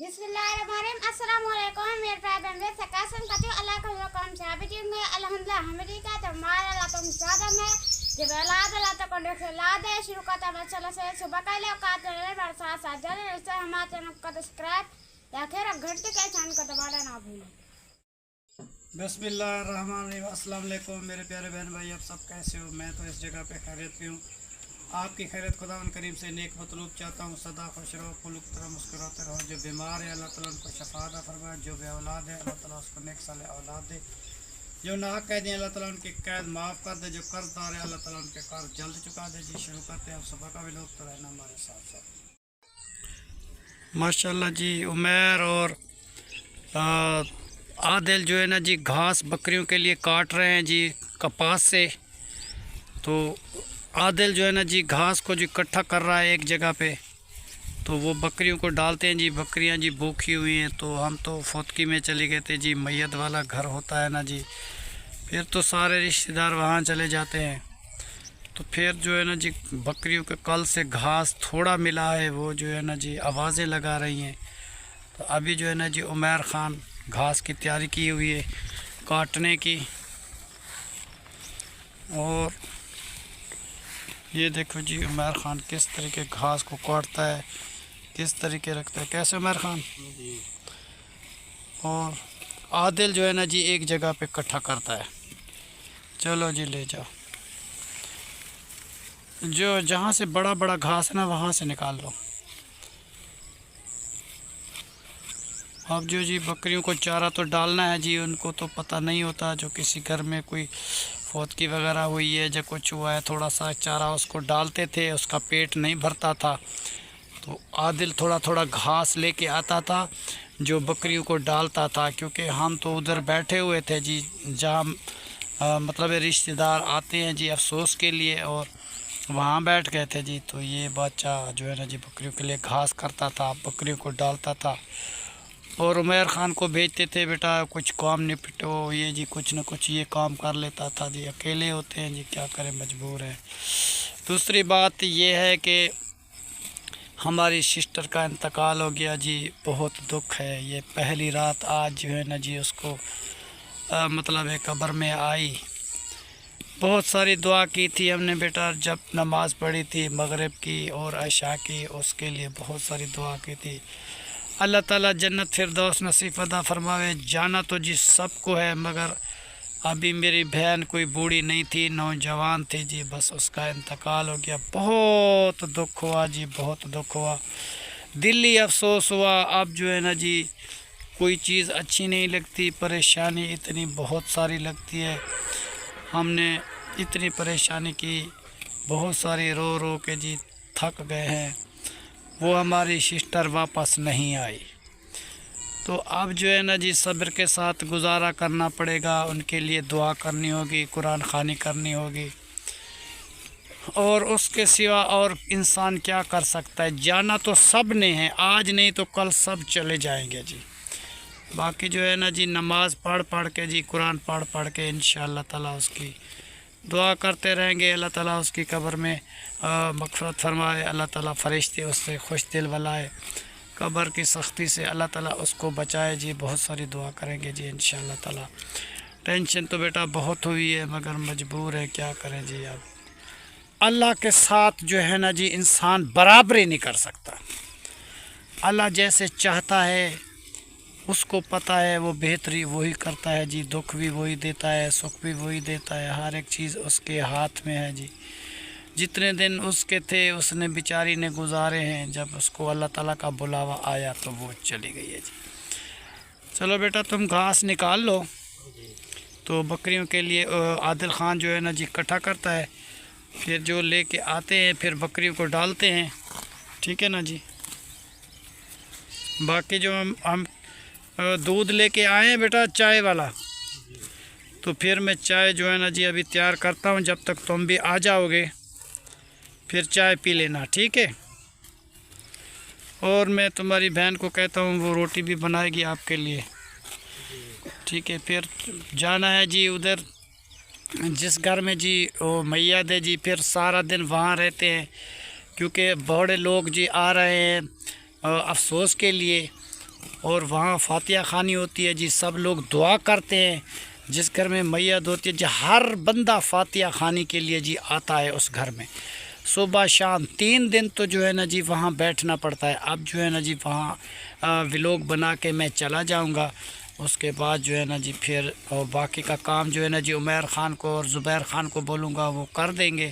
बिस्मिल्लाहिर्रहमानिर्रहीम। अस्सलाम वालेकुम मेरे प्यारे बहन से कसम करती हूँ अल्लाह का हुक्म साबित है अल्हम्दुलिल्लाह हमें का तो मार अल्लाह तुम ज़्यादा में जब औलाद अल्लाह तक को देख औलाद है शुरू करता बच्चा से सुबह का ले का तो मेरे साथ साथ जरूर इससे हमारे चैनल को सब्सक्राइब या फिर घंटे के चैनल को दबाना ना भूलें। बिस्मिल्लाहिर्रहमानिर्रहीम। अस्सलाम वालेकुम मेरे प्यारे बहन भाई, आप सब कैसे हो? मैं तो इस जगह पे खैरियत पे हूँ। आपकी खैरियत खुदावन करीम से नेक मतलूब चाहता हूँ। सदा खुश रहो, खुलुक तरह मुस्कुराते रहो। जो बीमार है अल्लाह ताला उनको शफा अता फरमाए, जो बे औलाद है अल्लाह ताला उसको नेक साले औलाद दे, जो नाहक कैदी है अल्लाह ताला उनकी कैद माफ़ कर दे, जो कर्जदार है अल्लाह ताला उनके कर्ज जल्द चुका दे। जी शुरू करते हैं, आप सुबह का भी लोग तो रहना हमारे साथ साथ। माशाल्लाह जी, उमैर और आदिल जो है ना जी घास बकरियों के लिए काट रहे हैं जी कपास से। तो आदिल जो है ना जी घास को जो इकट्ठा कर रहा है एक जगह पे, तो वो बकरियों को डालते हैं जी। बकरियां जी भूखी हुई हैं, तो हम तो फौतकी में चले गए थे जी। मैयत वाला घर होता है ना जी, फिर तो सारे रिश्तेदार वहाँ चले जाते हैं। तो फिर जो है ना जी बकरियों के कल से घास थोड़ा मिला है, वो जो है ना जी आवाज़ें लगा रही हैं। तो अभी जो है ना जी उमैर ख़ान घास की तैयारी की हुई है काटने की। और ये देखो जी उमैर ख़ान किस तरीके घास को काटता है, किस तरीके रखता है। कैसे उमैर ख़ान? और आदिल जो है ना जी एक जगह पे इकट्ठा करता है। चलो जी ले जाओ, जो जहाँ से बड़ा बड़ा घास है ना वहाँ से निकाल लो। अब जो जी बकरियों को चारा तो डालना है जी, उनको तो पता नहीं होता। जो किसी घर में कोई फौतकी वगैरह हुई है, जब कुछ हुआ है, थोड़ा सा चारा उसको डालते थे, उसका पेट नहीं भरता था, तो आदिल थोड़ा थोड़ा घास लेके आता था जो बकरियों को डालता था। क्योंकि हम तो उधर बैठे हुए थे जी, जहाँ मतलब रिश्तेदार आते हैं जी अफसोस के लिए, और वहाँ बैठ गए थे जी। तो ये बच्चा जो है ना जी बकरियों के लिए घास करता था, बकरियों को डालता था। और उमैर ख़ान को भेजते थे, बेटा कुछ काम निपटो, ये जी कुछ न कुछ ये काम कर लेता था जी। अकेले होते हैं जी, क्या करें, मजबूर है। दूसरी बात ये है कि हमारी सिस्टर का इंतकाल हो गया जी, बहुत दुख है। ये पहली रात आज जो है ना जी उसको मतलब है कब्र में आई। बहुत सारी दुआ की थी हमने बेटा, जब नमाज़ पढ़ी थी मगरिब की और इशा की, उसके लिए बहुत सारी दुआ की थी। अल्लाह ताला जन्नत फिरदौस नसीब अता फरमावे। जाना तो जी सबको है, मगर अभी मेरी बहन कोई बूढ़ी नहीं थी, नौजवान थी जी, बस उसका इंतकाल हो गया। बहुत दुख हुआ जी, बहुत दुख हुआ, दिली अफसोस हुआ। अब जो है ना जी कोई चीज़ अच्छी नहीं लगती, परेशानी इतनी बहुत सारी लगती है। हमने इतनी परेशानी की, बहुत सारी रो रो के जी थक गए हैं। वो हमारी सिस्टर वापस नहीं आई, तो अब जो है ना जी सब्र के साथ गुजारा करना पड़ेगा। उनके लिए दुआ करनी होगी, कुरान ख़ानी करनी होगी, और उसके सिवा और इंसान क्या कर सकता है। जाना तो सब ने है, आज नहीं तो कल सब चले जाएंगे जी। बाकी जो है ना जी नमाज़ पढ़ पढ़ के जी, कुरान पढ़ पढ़ के इंशाअल्लाह ताला उसकी दुआ करते रहेंगे। अल्लाह ताला उसकी कब्र में मग़फ़िरत फरमाए, अल्लाह ताला फ़रिश्ते उससे खुश दिल बनाए, कब्र की सख्ती से अल्लाह ताला उसको बचाए जी। बहुत सारी दुआ करेंगे जी इंशाअल्लाह ताला। टेंशन तो बेटा बहुत हुई है, मगर मजबूर है, क्या करें जी। अब अल्लाह के साथ जो है ना जी इंसान बराबरी नहीं कर सकता। अल्लाह जैसे चाहता है उसको पता है, वो बेहतरी वही करता है जी। दुख भी वही देता है, सुख भी वही देता है, हर एक चीज़ उसके हाथ में है जी। जितने दिन उसके थे उसने बेचारी ने गुजारे हैं, जब उसको अल्लाह ताला का बुलावा आया तो वो चली गई है जी। चलो बेटा तुम घास निकाल लो। तो बकरियों के लिए आदिल ख़ान जो है ना जी इकट्ठा करता है, फिर जो लेके आते हैं फिर बकरियों को डालते हैं, ठीक है ना जी। बाकी जो हम दूध लेके आए हैं बेटा चाय वाला, तो फिर मैं चाय जो है ना जी अभी तैयार करता हूँ। जब तक तुम भी आ जाओगे फिर चाय पी लेना, ठीक है। और मैं तुम्हारी बहन को कहता हूँ वो रोटी भी बनाएगी आपके लिए, ठीक है। फिर जाना है जी उधर जिस घर में जी वो मैया दे जी, फिर सारा दिन वहाँ रहते हैं, क्योंकि बड़े लोग जी आ रहे हैं अफसोस के लिए। और वहाँ फातिहा खानी होती है जी। सब लोग दुआ करते हैं, जिस घर में मैयत होती है जी हर बंदा फातिहा खानी के लिए जी आता है उस घर में, सुबह शाम 3 दिन तो जो है ना जी वहाँ बैठना पड़ता है। अब जो है ना जी वहाँ व्लॉग बना के मैं चला जाऊँगा, उसके बाद जो है ना जी फिर बाकी का काम जो है ना जी उमैर ख़ान को और ज़ुबैर ख़ान को बोलूँगा वो कर देंगे,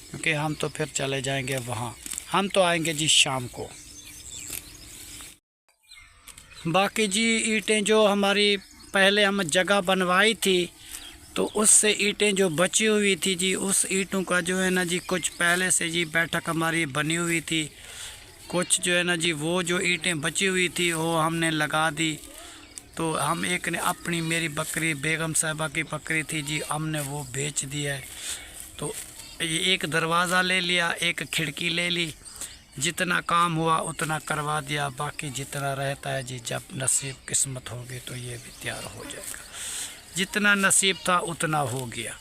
क्योंकि हम तो फिर चले जाएंगे वहाँ। हम तो आएंगे जी शाम को। बाकी जी ईंटें जो हमारी पहले हम जगह बनवाई थी तो उससे ईंटें जो बची हुई थी जी, उस ईंटों का जो है ना जी कुछ पहले से जी बैठक हमारी बनी हुई थी, कुछ जो है ना जी वो जो ईंटें बची हुई थी वो हमने लगा दी। तो हम एक ने अपनी मेरी बकरी बेगम साहिबा की बकरी थी जी, हमने वो बेच दिया है। तो एक दरवाज़ा ले लिया, एक खिड़की ले ली, जितना काम हुआ उतना करवा दिया, बाकी जितना रहता है जी जब नसीब किस्मत होगी तो ये भी तैयार हो जाएगा। जितना नसीब था उतना हो गया,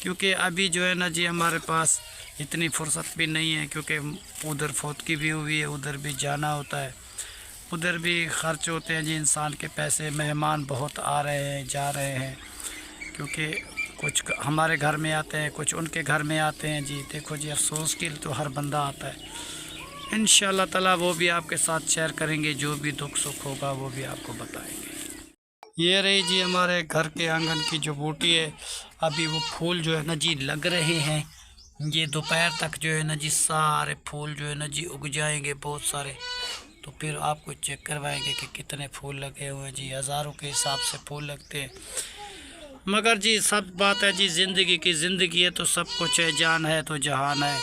क्योंकि अभी जो है ना जी हमारे पास इतनी फुर्सत भी नहीं है, क्योंकि उधर फौतगी भी हुई है, उधर भी जाना होता है, उधर भी खर्च होते हैं जी इंसान के पैसे। मेहमान बहुत आ रहे हैं जा रहे हैं, क्योंकि कुछ हमारे घर में आते हैं, कुछ उनके घर में आते हैं जी। देखो जी अफसोस की तो हर बंदा आता है। इंशाअल्लाह ताला वो भी आपके साथ शेयर करेंगे, जो भी दुख सुख होगा वो भी आपको बताएंगे। ये रही जी हमारे घर के आंगन की जो बूटी है, अभी वो फूल जो है ना जी लग रहे हैं। ये दोपहर तक जो है ना जी सारे फूल जो है ना जी उग जाएंगे बहुत सारे, तो फिर आपको चेक करवाएंगे कि कितने फूल लगे हुए हैं जी। हज़ारों के हिसाब से फूल लगते हैं। मगर जी सब बात है जी ज़िंदगी की, ज़िंदगी है तो सब कुछ है, जान है तो जहान है,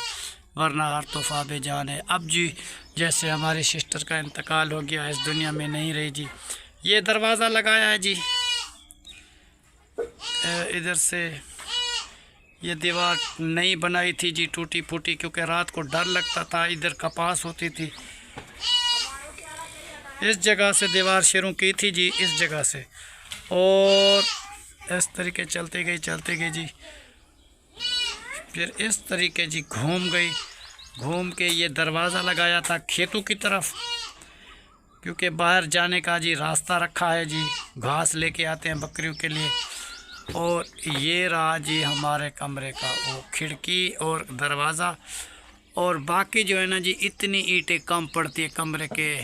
वरना हर तोहफा बेजान है। अब जी जैसे हमारी सिस्टर का इंतकाल हो गया, इस दुनिया में नहीं रही जी। ये दरवाज़ा लगाया है जी, इधर से ये दीवार नई बनाई थी जी, टूटी फूटी, क्योंकि रात को डर लगता था, इधर कपास होती थी। इस जगह से दीवार शुरू की थी जी, इस जगह से, और इस तरीके चलते गई जी, फिर इस तरीके जी घूम के ये दरवाज़ा लगाया था खेतों की तरफ, क्योंकि बाहर जाने का जी रास्ता रखा है जी, घास लेके आते हैं बकरियों के लिए। और ये रहा जी हमारे कमरे का वो खिड़की और दरवाज़ा। और बाकी जो है ना जी इतनी ईंटें कम पड़ती है, कमरे के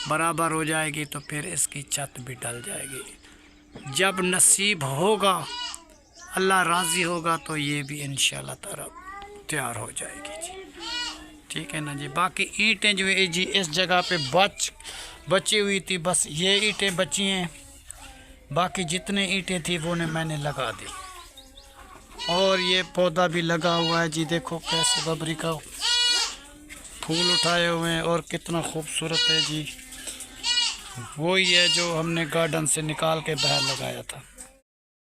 बराबर हो जाएगी तो फिर इसकी छत भी डल जाएगी। जब नसीब होगा, अल्लाह राज़ी होगा तो ये भी इंशाअल्लाह ताला तैयार हो जाएगी जी। ठीक है ना जी। बाकी ईंटें जो है जी इस जगह पे बची हुई थी, बस ये ईंटें बची हैं, बाकी जितने ईंटें थी वो ने मैंने लगा दी। और ये पौधा भी लगा हुआ है जी, देखो कैसे बबरी का फूल उठाए हुए हैं और कितना खूबसूरत है जी। वही है जो हमने गार्डन से निकाल के बाहर लगाया था।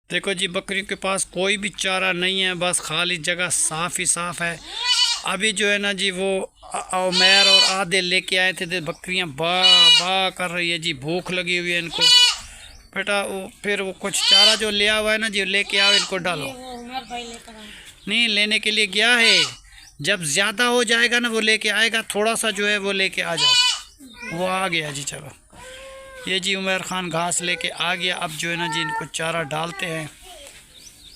देखो जी बकरियों के पास कोई भी चारा नहीं है, बस खाली जगह साफ़ ही साफ़ है। अभी जो है ना जी वो उमैर और आधे लेके आए थे, बकरियां बा कर रही है जी, भूख लगी हुई है इनको। बेटा वो फिर वो कुछ चारा जो लिया हुआ है ना जी लेके आओ, इनको डालो। नहीं लेने के लिए गया है, जब ज़्यादा हो जाएगा ना वो लेके आएगा, थोड़ा सा जो है वो लेके आ जाओ। वो आ गया जी। चलो ये जी उमैर ख़ान घास लेके आ गया। अब जो है ना जी इनको चारा डालते हैं।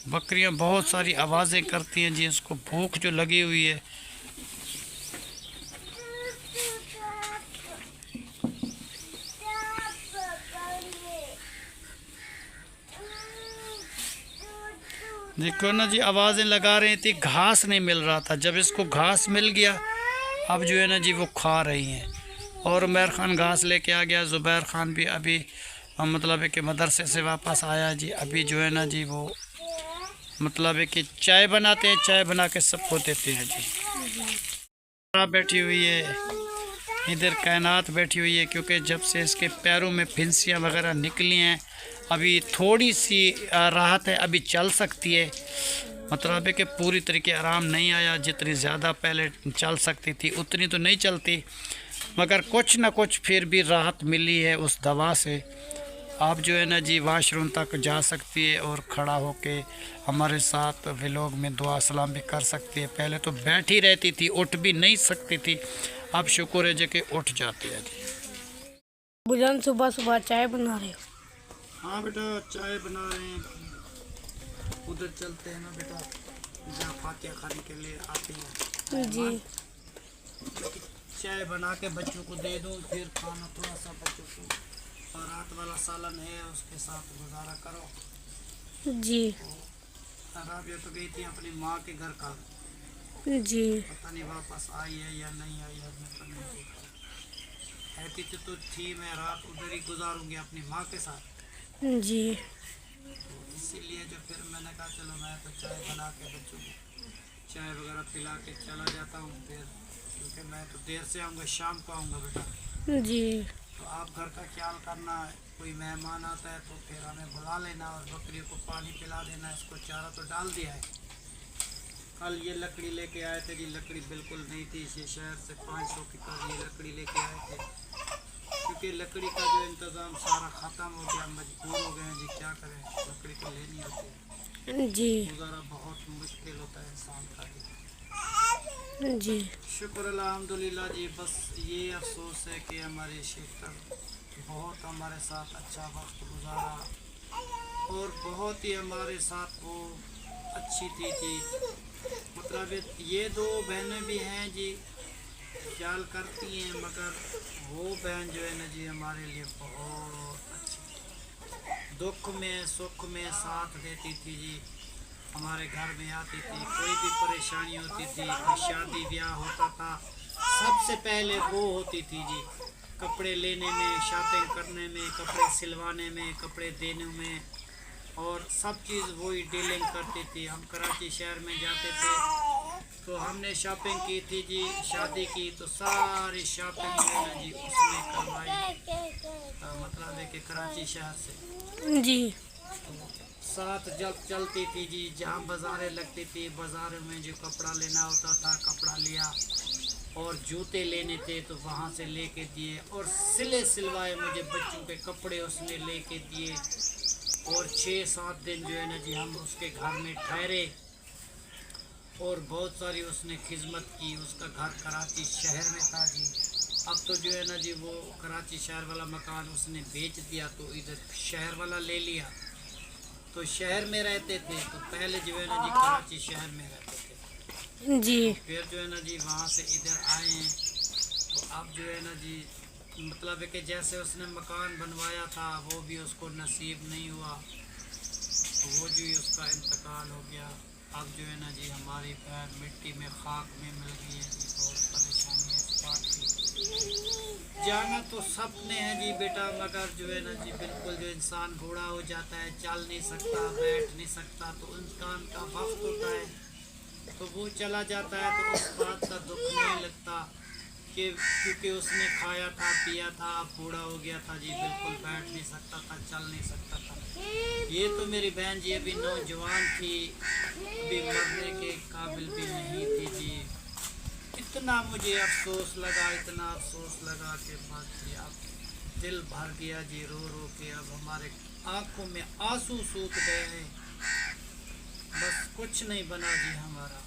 बकरियां बहुत सारी आवाज़ें करती हैं जी, इसको भूख जो लगी हुई है। देखो ना जी आवाज़ें लगा रही थी, घास नहीं मिल रहा था, जब इसको घास मिल गया अब जो है ना जी वो खा रही हैं। और उमैर ख़ान घास लेके आ गया, ज़ुबैर ख़ान भी अभी मतलब है कि मदरसे से वापस आया जी। अभी जो है ना जी वो मतलब है कि चाय बनाते हैं, चाय बना के सबको देते हैं जी। बैठी हुई है इधर, कायनात बैठी हुई है, क्योंकि जब से इसके पैरों में फिंसियाँ वगैरह निकली हैं अभी थोड़ी सी राहत है, अभी चल सकती है। मतलब है कि पूरी तरीके आराम नहीं आया, जितनी ज़्यादा पहले चल सकती थी उतनी तो नहीं चलती, मगर कुछ ना कुछ फिर भी राहत मिली है उस दवा से। आप जो है ना जी वाशरूम तक जा सकती है और खड़ा होके हमारे साथ व्लॉग में दुआ सलाम भी कर सकती है। पहले तो बैठी रहती थी, उठ भी नहीं सकती थी, अब शुक्र है जी कि उठ जाती है जी। बुजान सुबह सुबह चाय बना रहे हो? हाँ बेटा, चाय बना रहे हैं। उधर चलते हैं ना बेटा, जहाँ फातिया खाने के लिए आते हैं जी चाय बना के बच्चों को दे दूँ, फिर खाना थोड़ा सा बच्चों को, और रात वाला सालन है उसके साथ गुजारा करो। जी राबिया तो गई थी अपनी माँ के घर का, जी पता नहीं वापस आई है या नहीं आई है, मैं नहीं देखा। कहती तो थी मैं रात उधर ही गुजारूंगी अपनी माँ के साथ, जी तो इसीलिए जो फिर मैंने कहा चलो मैं तो चाय बना के बच्चों को चाय वगैरह पिला के चला जाता हूँ फिर, क्योंकि मैं तो देर से आऊँगा, शाम को आऊँगा बेटा। जी तो आप घर का ख्याल करना, कोई मेहमान आता है तो फिर हमें बुला लेना और बकरी को पानी पिला देना, इसको चारा तो डाल दिया है। कल ये लकड़ी लेके आए थे जी, लकड़ी बिल्कुल नहीं थी, इसे शहर से 500 की ये लकड़ी लेके आए थे, क्योंकि लकड़ी का जो इंतज़ाम सारा ख़त्म हो गया, मजबूर हो गए हैं जी, क्या करें, लकड़ी तो लेनी होती है, जी गुजारा बहुत मुश्किल होता है इंसान का जी। जी शुक्र अल्हम्दुलिल्लाह जी। बस ये अफसोस है कि हमारे शिफ्टर बहुत हमारे साथ अच्छा वक्त गुजारा और बहुत ही हमारे साथ वो अच्छी थी जी। मतलब ये दो बहनें भी हैं जी, ख्याल करती हैं, मगर वो बहन जो है ना जी हमारे लिए बहुत अच्छी, दुख में सुख में साथ देती थी जी, हमारे घर में आती थी, कोई भी परेशानी होती थी, कोई शादी ब्याह होता था, सबसे पहले वो होती थी जी, कपड़े लेने में, शॉपिंग करने में, कपड़े सिलवाने में, कपड़े देने में, और सब चीज़ वही डीलिंग करती थी। हम कराची शहर में जाते थे तो हमने शॉपिंग की थी जी, शादी की तो सारी शॉपिंग जो है ना जी उसने करवाई, मतलब है कि कराची शहर से जी साथ जब चलती थी जी, जहाँ बाज़ारें लगती थी, बाज़ार में जो कपड़ा लेना होता था कपड़ा लिया, और जूते लेने थे तो वहाँ से लेके दिए, और सिले सिलवाए मुझे बच्चों के कपड़े उसने लेके दिए, और 6-7 दिन जो है ना जी हम उसके घर में ठहरे, और बहुत सारी उसने खिदमत की। उसका घर कराची शहर में था जी, अब तो जो है ना जी वो कराची शहर वाला मकान उसने बेच दिया, तो इधर शहर वाला ले लिया, तो शहर में रहते थे, तो पहले जो है ना जी कराची शहर में रहते थे, जी फिर जो है ना जी वहाँ से इधर आए हैं, तो अब जो है ना जी मतलब है कि जैसे उसने मकान बनवाया था वो भी उसको नसीब नहीं हुआ, तो वो जो ही उसका इंतकाल हो गया। अब जो है ना जी हमारी पैर मिट्टी में खाक में मिल गई है जी, बहुत परेशानी है इस बात की। जाना तो सपने हैं जी बेटा, मगर जो है ना जी बिल्कुल जो इंसान बूढ़ा हो जाता है, चल नहीं सकता, बैठ नहीं सकता, तो इंसान का वक्त होता है तो वो चला जाता है, तो उस बात का दुख नहीं लगता कि क्योंकि उसने खाया था पिया था, अब बूढ़ा हो गया था जी, बिल्कुल बैठ नहीं सकता था, चल नहीं सकता था। ये तो मेरी बहन जी अभी नौजवान थी, अभी मरने के काबिल भी नहीं थी जी। इतना मुझे अफसोस लगा, इतना अफसोस लगा कि बस जी अब दिल भर गया जी, रो रो के अब हमारे आंखों में आंसू सूख गए हैं, बस कुछ नहीं बना जी हमारा।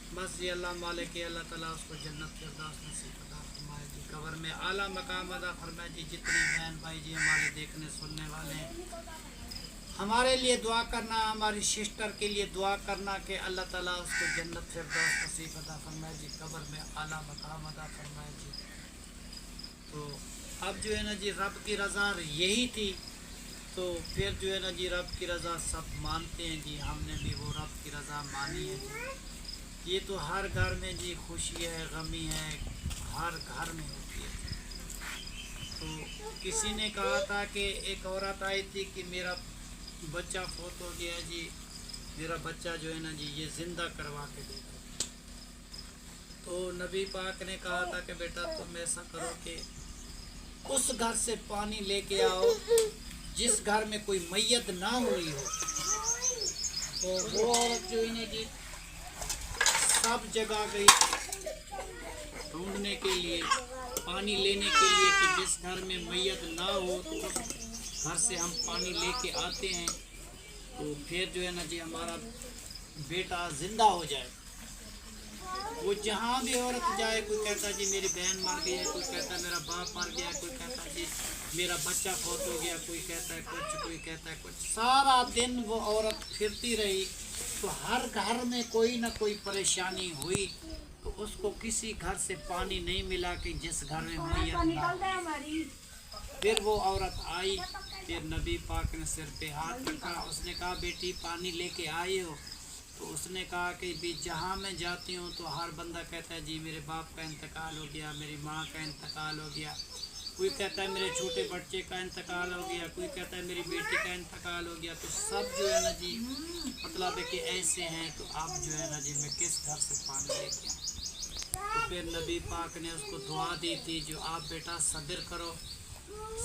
बस ये अल्लाह मालिक के अल्लाह ताला उसको जन्नत फिरदौस नसीब अता फरमाए जी, कब्र में आला मकाम अता फरमाए जी। जितने बहन भाई जी हमारे देखने सुनने वाले हैं, हमारे लिए दुआ करना, हमारी सिस्टर के लिए दुआ करना कि अल्लाह ताला उसको जन्नत फिरदौस नसीब अता फरमाए जी, कब्र में आला मकाम अता फरमाए जी। तो अब जो है ना जी रब की रज़ा यही थी, तो फिर जो है ना जी रब की रज़ा सब मानते हैं जी, हमने भी वो रब की रज़ा मानी है जी। ये तो हर घर में जी खुशी है, गमी है, हर घर में होती है। तो किसी ने कहा था कि एक औरत आई थी कि मेरा बच्चा फौत हो गया जी, मेरा बच्चा जो है ना जी ये ज़िंदा करवा के दे दो। तो नबी पाक ने कहा था कि बेटा तुम ऐसा करो कि उस घर से पानी लेके आओ जिस घर में कोई मैयत ना हुई हो। तो वो औरत जो है ना जी सब जगह गई ढूंढने के लिए, पानी लेने के लिए कि जिस घर में मैयत ना हो तो उस घर से हम पानी लेके आते हैं, तो फिर जो है ना जी हमारा बेटा ज़िंदा हो जाए। वो जहाँ भी औरत जाए, कोई कहता जी मेरी बहन मर गई है, कोई कहता मेरा बाप मर गया है, कोई कहता जी मेरा बच्चा फौत हो गया, कोई कहता है कुछ, कोई कहता है कुछ। सारा दिन वो औरत फिरती रही, तो हर घर में कोई ना कोई परेशानी हुई, तो उसको किसी घर से पानी नहीं मिला कि जिस घर में मैयत ना। फिर वो औरत आई, फिर नबी पाक ने सिर पे हाथ रखा, उसने कहा बेटी पानी लेके आई हो? तो उसने कहा कि भी जहाँ मैं जाती हूँ तो हर बंदा कहता है जी मेरे बाप का इंतकाल हो गया, मेरी माँ का इंतकाल हो गया, कोई कहता है मेरे छोटे बच्चे का इंतकाल हो गया, कोई कहता है मेरी बेटी का इंतकाल हो गया। तो सब जो है ना जी मतलब है कि ऐसे हैं, तो अब जो है ना जी मैं किस घर से पानी लेके आऊँ? तो फिर नबी पाक ने उसको दुआ दी थी, जो आप बेटा सब्र करो,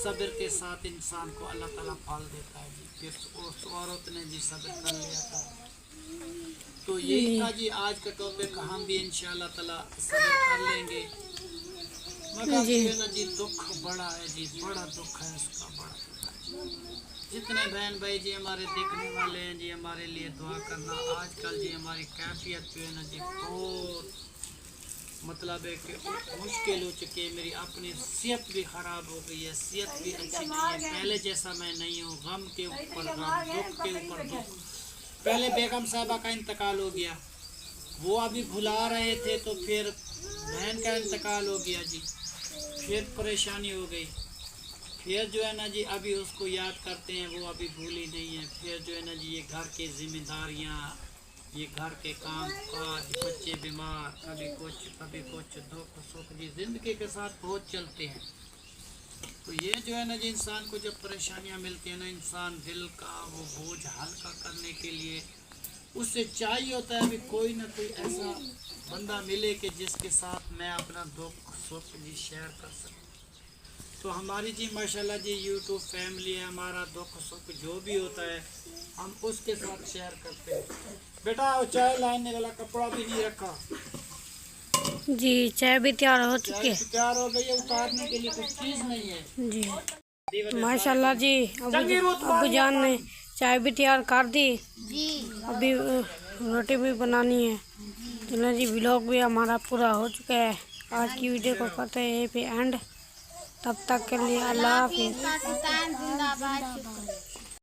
सब्र के साथ इंसान को अल्लाह ताला फल देता है जी। फिर उस औरत ने जी सब्र कर लिया था। तो यही था जी आज का टॉपिक, हम भी इंशाल्लाह ताला सब्र कर लेंगे। मगर जी। ना जी दुख बड़ा है जी, बड़ा दुख है इसका, बड़ा दुख है। जितने बहन भाई जी हमारे देखने वाले हैं जी, हमारे लिए दुआ करना। आजकल जी हमारी कैफियत जो है ना जी बहुत मतलब है कि मुश्किल हो चुकी है। मेरी अपनी सेहत भी ख़राब हो गई है, सेहत भी अच्छी नहीं है, पहले जैसा मैं नहीं हूँ। गम के ऊपर गम, दुख के ऊपर दुख। पहले बेगम साहबा का इंतकाल हो गया, वो अभी भुला रहे थे, तो फिर बहन का इंतकाल हो गया जी, फिर परेशानी हो गई। फिर जो है ना जी अभी उसको याद करते हैं, वो अभी भूली नहीं है। फिर जो है ना जी ये घर की जिम्मेदारियाँ, ये घर के काम काज, बच्चे बीमार, कभी कुछ दुख सुख जी ज़िंदगी के साथ बहुत चलते हैं। तो ये जो है ना जी इंसान को जब परेशानियाँ मिलती हैं ना, इंसान दिल का वो बोझ हल्का करने के लिए उससे चाहिए होता है अभी कोई ना कोई ऐसा बंदा मिले कि जिसके साथ मैं अपना दुख सुख जी शेयर कर सकूँ। तो हमारी जी माशाल्लाह जी यूट्यूब फैमिली है, हमारा दुख सुख जो भी होता है हम उसके साथ शेयर करते हैं। बेटा वो चाय लाने वाला कपड़ा भी नहीं रखा जी, चाय भी तैयार हो चुकी चाय है तैयार हो गई है, उतारने के लिए कुछ चीज़ नहीं है जी। माशाल्लाह जी, अब्बू जान ने चाय भी तैयार कर दी जी। अभी रोटी भी बनानी है। चलो जी, व्लॉग भी हमारा पूरा हो चुका है। आज की वीडियो को करते हैं यहीं पे एंड। तब तक के लिए अल्लाह हाफिज़। पाकिस्तान जिंदाबाद।